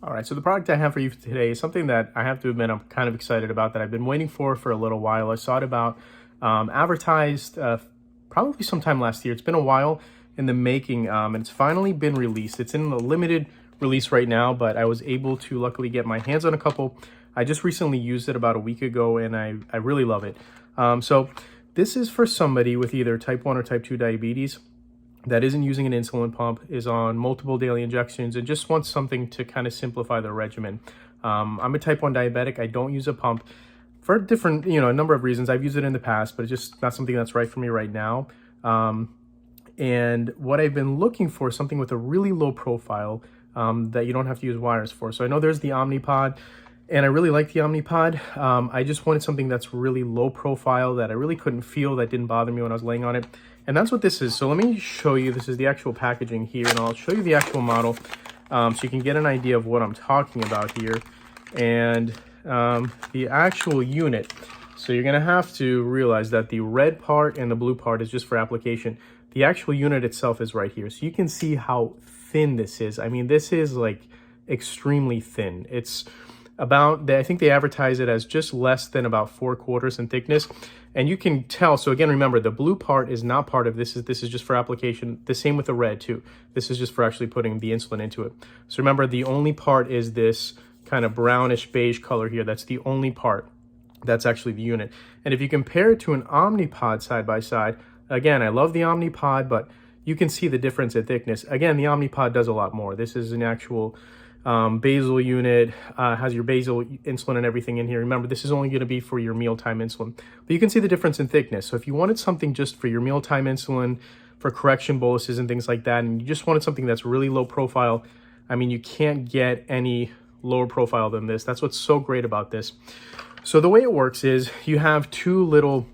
All right, so the product I have for you today is something that I have to admit I'm kind of excited about, that I've been waiting for a little while. I saw it advertised probably sometime last year. It's been a while in the making, and it's finally been released. It's in a limited release right now, but I was able to luckily get my hands on a couple. I just recently used it about a week ago, and I really love it. So this is for somebody with either type 1 or type 2 diabetes that isn't using an insulin pump, is on multiple daily injections, and just wants something to kind of simplify their regimen. I'm a type 1 diabetic. I don't use a pump for different, a number of reasons. I've used it in the past, but it's just not something that's right for me right now. And what I've been looking for is something with a really low profile that you don't have to use wires for. So I know there's the Omnipod, and I really like the Omnipod. I just wanted something that's really low profile, that I really couldn't feel, that didn't bother me when I was laying on it. And that's what this is. So let me show you. This is the actual packaging here, and I'll show you the actual model so you can get an idea of what I'm talking about here. And the actual unit. So you're gonna have to realize that the red part and the blue part is just for application. The actual unit itself is right here. So you can see how thin this is. I mean, this is like extremely thin. It's about, I think they advertise it as just less than about 4/4 in thickness. And you can tell, so again, remember, the blue part is not part of this. This is just for application. The same with the red too. This is just for actually putting the insulin into it. So remember, the only part is this kind of brownish beige color here. That's the only part. That's actually the unit. And if you compare it to an Omnipod side by side, again, I love the Omnipod, but you can see the difference in thickness. Again, the Omnipod does a lot more. This is an actual basal unit, has your basal insulin and everything in here. Remember, this is only going to be for your mealtime insulin, but you can see the difference in thickness. So if you wanted something just for your mealtime insulin, for correction boluses and things like that, and you just wanted something that's really low profile, I mean, you can't get any lower profile than this. That's what's so great about this. So the way it works is you have two little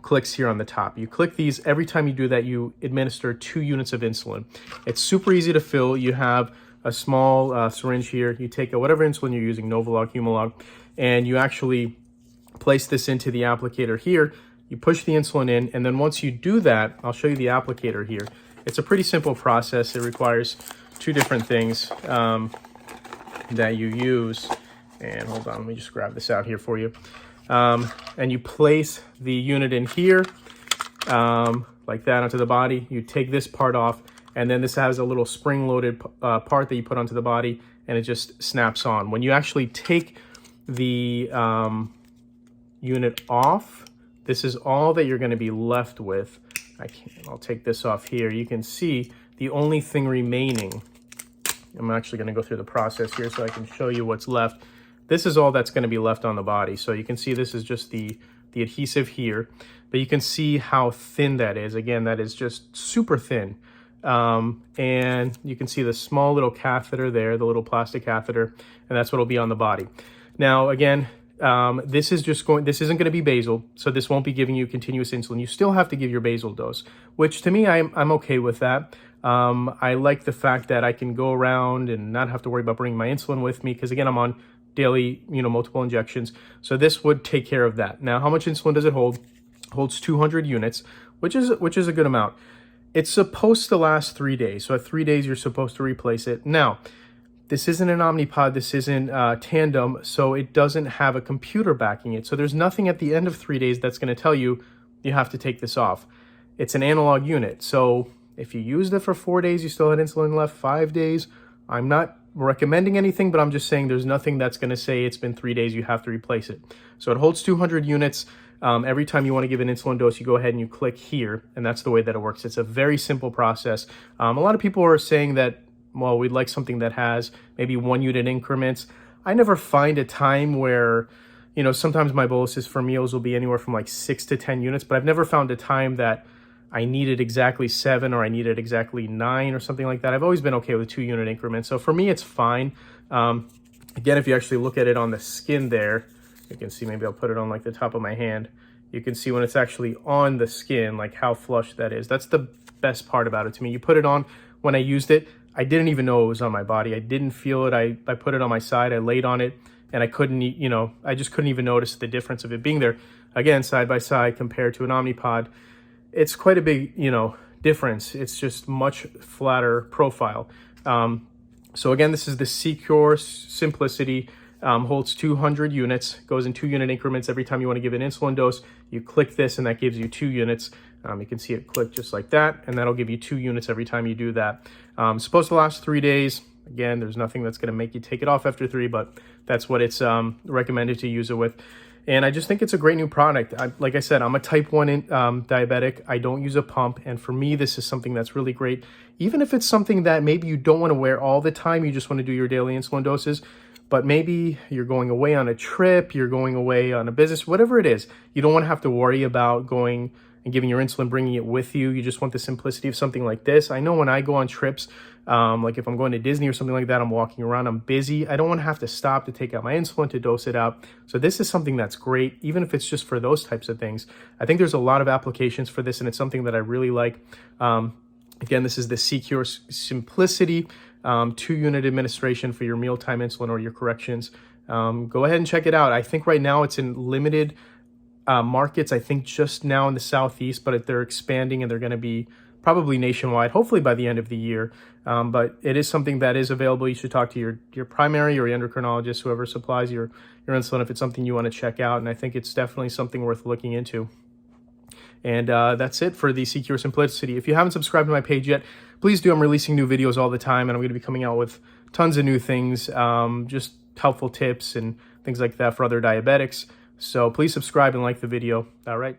clicks here on the top. You click these. Every time you do that, you administer 2 units of insulin. It's super easy to fill. You have a small syringe here. You take whatever insulin you're using, Novolog, Humalog, and you actually place this into the applicator here. You push the insulin in, and then once you do that, I'll show you the applicator here. It's a pretty simple process. It requires 2 different things that you use. And hold on, let me just grab this out here for you. And you place the unit in here, like that, onto the body. You take this part off, and then this has a little spring-loaded part that you put onto the body, and it just snaps on. When you actually take the unit off, this is all that you're going to be left with. I'll take this off here. You can see the only thing remaining. I'm actually going to go through the process here so I can show you what's left. This is all that's going to be left on the body. So you can see this is just the adhesive here, but you can see how thin that is. Again, that is just super thin. And you can see the small little catheter there, the little plastic catheter, and that's what will be on the body. Now, again, this isn't going to be basal, so this won't be giving you continuous insulin. You still have to give your basal dose, which to me, I'm okay with that. I like the fact that I can go around and not have to worry about bringing my insulin with me, because again, I'm on daily, multiple injections. So this would take care of that. Now, how much insulin does it hold? It holds 200 units, which is a good amount. It's supposed to last 3 days. So at 3 days, you're supposed to replace it. Now, this isn't an Omnipod, this isn't Tandem, so it doesn't have a computer backing it. So there's nothing at the end of 3 days that's going to tell you you have to take this off. It's an analog unit. So if you used it for 4 days, you still had insulin left, 5 days, I'm not recommending anything, but I'm just saying there's nothing that's going to say it's been 3 days, you have to replace it. So it holds 200 units. Every time you want to give an insulin dose, you go ahead and you click here, and that's the way that it works. It's a very simple process. A lot of people are saying that, well, we'd like something that has maybe 1 unit increments. I never find a time where, sometimes my boluses for meals will be anywhere from like 6 to 10 units, but I've never found a time that I needed exactly 7 or I needed exactly 9 or something like that. I've always been okay with 2 unit increments. So for me, it's fine. Again, if you actually look at it on the skin there, you can see, maybe I'll put it on like the top of my hand. You can see when it's actually on the skin, like how flush that is. That's the best part about it to me. You put it on, when I used it, I didn't even know it was on my body. I didn't feel it. I put it on my side, I laid on it, and I couldn't, I just couldn't even notice the difference of it being there. Again, side by side compared to an Omnipod, it's quite a big, difference. It's just much flatter profile. So again, this is the CeQur Simplicity. Holds 200 units, goes in 2-unit increments every time you want to give an insulin dose. You click this and that gives you 2 units. You can see it click just like that, and that'll give you 2 units every time you do that. Supposed to last 3 days. Again, there's nothing that's going to make you take it off after 3, but that's what it's recommended to use it with. And I just think it's a great new product. Like I said, I'm a type 1 diabetic. I don't use a pump. And for me, this is something that's really great. Even if it's something that maybe you don't want to wear all the time, you just want to do your daily insulin doses, but maybe you're going away on a trip, you're going away on a business, whatever it is, you don't want to have to worry about going and giving your insulin, bringing it with you. You just want the simplicity of something like this. I know when I go on trips, like if I'm going to Disney or something like that, I'm walking around, I'm busy. I don't want to have to stop to take out my insulin to dose it out. So this is something that's great, even if it's just for those types of things. I think there's a lot of applications for this, and it's something that I really like. Again, this is the CeQur Simplicity 2-unit administration for your mealtime insulin or your corrections. Go ahead and check it out. I think right now it's in limited markets, I think just now in the Southeast, but they're expanding and they're going to be probably nationwide, hopefully by the end of the year. But it is something that is available. You should talk to your primary or your endocrinologist, whoever supplies your insulin, if it's something you want to check out. And I think it's definitely something worth looking into. And that's it for the CeQur Simplicity. If you haven't subscribed to my page yet, please do. I'm releasing new videos all the time, and I'm going to be coming out with tons of new things, just helpful tips and things like that for other diabetics. So please subscribe and like the video. All right.